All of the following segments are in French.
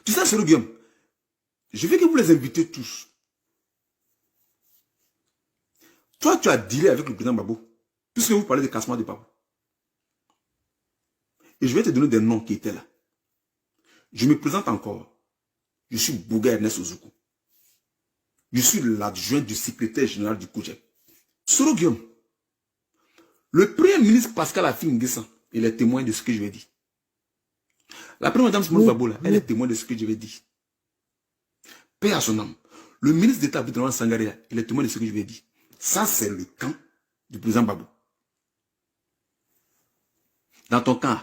Tu sais, c'est le Guillaume. Je veux que vous les invitez tous. Toi, tu as dealé avec le président Babo. Puisque vous parlez de cassement de Babo. Et je vais te donner des noms qui étaient là. Je me présente encore. Je suis Bouga Ernest Ozoukou. Je suis l'adjoint du secrétaire général du COJEP. Soro Guillaume. Le premier ministre Pascal Affi N'Guessan, il est témoin de ce que je vais dire. La première dame Simone Babo, là, elle est témoin de ce que je vais dire. Paix à son âme. Le ministre d'État Abdourahmane Sangaré, il est témoin de ce que je vais dire. Ça, c'est le camp du président Babo. Dans ton camp,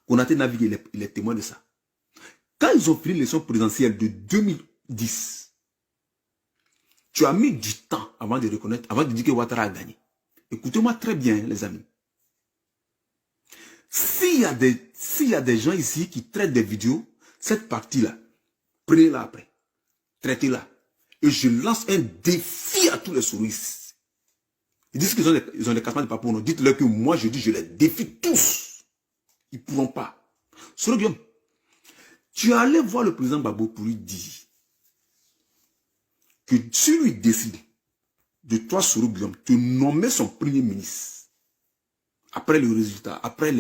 Konaté Navigué, il est témoin de ça. Quand ils ont fini l'élection présidentielle de 2010, tu as mis du temps avant de reconnaître, avant de dire que Ouattara a gagné. Écoutez-moi très bien, les amis. S'il y a des gens ici qui traitent des vidéos, cette partie-là, prenez-la après. Traitez-la. Et je lance un défi à tous les souristes. Ils disent qu'ils ont des cassements de papou. Dites-leur que moi, je dis, je les défie tous. Ils ne pourront pas. Soro Guillaume, tu es allé voir le président Babo pour lui dire que si lui décide de toi, Soro Guillaume, te nommer son premier ministre, après le résultat, après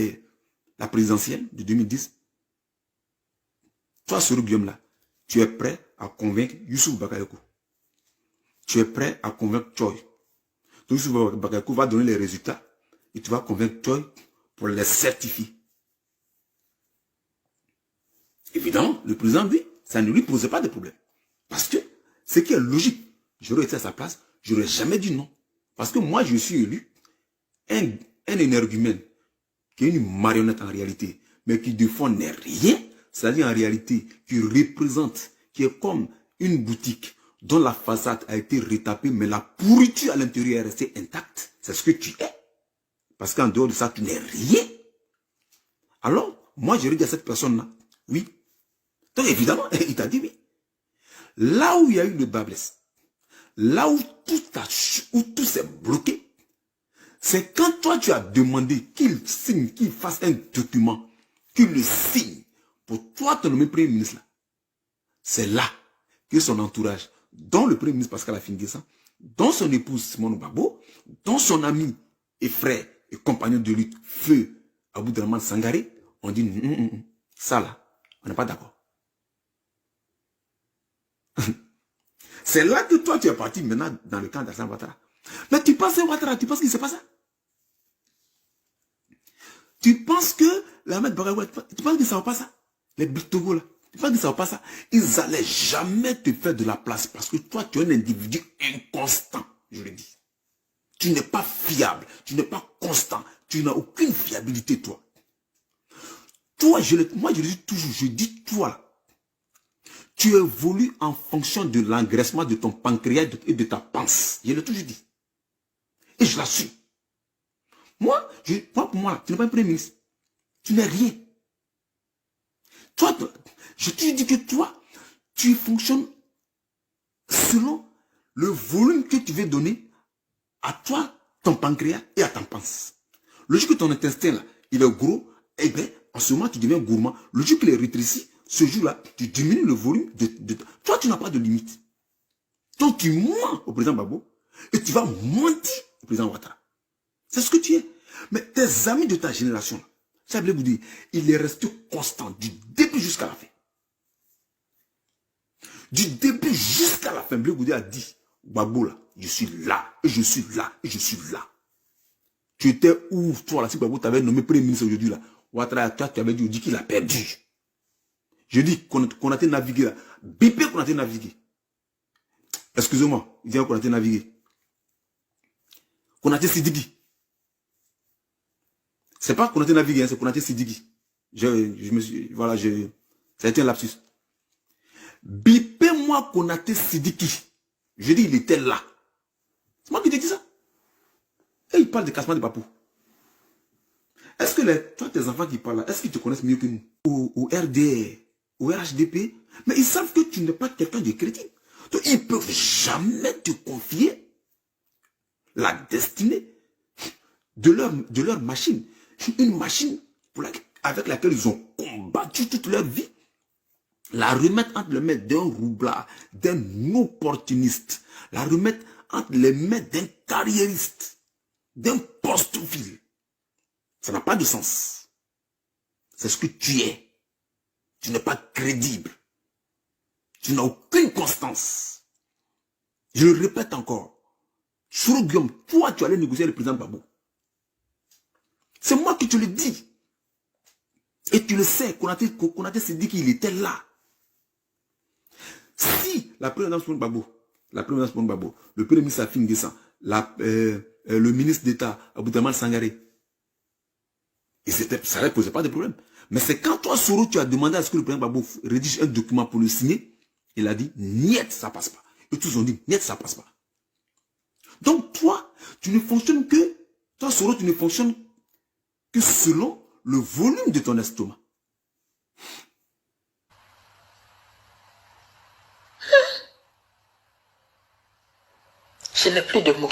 la présidentielle de 2010, toi, Soro Guillaume, là, tu es prêt à convaincre Youssouf Bakayoko. Tu es prêt à convaincre Choi. Donc, Youssouf Bakayoko va donner les résultats et tu vas convaincre Choi pour les certifier. Évidemment, le président, lui, ça ne lui posait pas de problème. Parce que, ce qui est logique, j'aurais été à sa place, je n'aurais jamais dit non. Parce que moi, je suis élu un énergumène qui est une marionnette en réalité, mais qui défend rien, c'est-à-dire en réalité, qui représente, qui est comme une boutique dont la façade a été retapée, mais la pourriture à l'intérieur est restée intacte. C'est ce que tu es. Parce qu'en dehors de ça, tu n'es rien. Alors, moi, je dis à cette personne-là, oui. Donc, évidemment, il t'a dit oui. Là où il y a eu le bas blesse, là où tout s'est bloqué, c'est quand toi, tu as demandé qu'il signe, qu'il fasse un document, qu'il le signe, pour toi, te nommer premier ministre là. C'est là que son entourage, dont le premier ministre Pascal Affi N'Guessan, dont son épouse Simone Babo, dont son ami et frère et compagnon de lutte, Feu Abdourahmane Sangaré, on dit, ça là, on n'est pas d'accord. C'est là que toi, tu es parti maintenant dans le camp d'Alassane Ouattara. Mais tu penses Ouattara, tu penses qu'il ne sait pas ça? Tu penses que l'Ahmed Bagawa, tu penses qu'ils ne savent pas ça? Les Togo là, tu penses qu'ils ne savent pas ça? Ils n'allaient jamais te faire de la place parce que toi, tu es un individu inconstant, je le dis. Tu n'es pas fiable, tu n'es pas constant, tu n'as aucune fiabilité, toi. Toi, moi, je le dis toujours, je dis toi là. Tu évolues en fonction de l'engraissement de ton pancréas et de ta panse. Je l'ai toujours dit. Et je l'assume. Moi, pour moi, tu n'es pas un premier ministre. Tu n'es rien. Toi, je te dis que toi, tu fonctionnes selon le volume que tu veux donner à toi, ton pancréas et à ta panse. Logique que ton intestin, là, il est gros, eh bien, en ce moment, tu deviens gourmand. Logique qu'il est rétréci. Ce jour-là, tu diminues le volume de... Toi, tu n'as pas de limite. Donc, tu mens au président Babo et tu vas mentir au président Ouattara. C'est ce que tu es. Mais tes amis de ta génération, ça veut vous dire, il est resté constant du début jusqu'à la fin. Du début jusqu'à la fin, Blé Goudé a dit, Babo là, je suis là, et je suis là, et je suis là. Tu étais où, toi là, si Babo t'avait nommé premier ministre aujourd'hui là, Ouattara, toi, tu avais dit qu'il a perdu. Je dis qu'on a été navigué là. Bipé qu'on a été navigué. Excusez-moi, il dit qu'on a été navigué. Qu'on a été Sidiki. C'est pas qu'on a été navigué, hein, c'est qu'on a été Sidiki. Je me suis, voilà, ça a été un lapsus. Bipé-moi qu'on a été Sidiki. Je dis, il était là. C'est moi qui te dis ça. Et il parle de cassement de papou. Est-ce que toi, tes enfants qui parlent là, est-ce qu'ils te connaissent mieux que nous? Au RDR, au RHDP, mais ils savent que tu n'es pas quelqu'un de crédible. Donc, ils ne peuvent jamais te confier la destinée de leur machine. Une machine avec laquelle ils ont combattu toute leur vie. La remettre entre les mains d'un roublard, d'un opportuniste. La remettre entre les mains d'un carriériste, d'un postophile. Ça n'a pas de sens. C'est ce que tu es. Tu n'es pas crédible. Tu n'as aucune constance. Je le répète encore. Soro Guillaume, toi, tu allais négocier avec le président Gbagbo. C'est moi qui te le dis. Et tu le sais, Konaté s'est dit qu'il était là. Si la présidence pour Gbagbo, le premier ministre Afin Guessan, le ministre d'État Aboudaman Sangaré, et ça ne posait pas de problème. Mais c'est quand toi, Soro, tu as demandé à ce que le président Gbagbo rédige un document pour le signer, il a dit, niet, ça passe pas. Et tous ont dit, niet, ça passe pas. Donc toi, tu ne fonctionnes que, toi Soro, tu ne fonctionnes que selon le volume de ton estomac. Je n'ai plus de mots.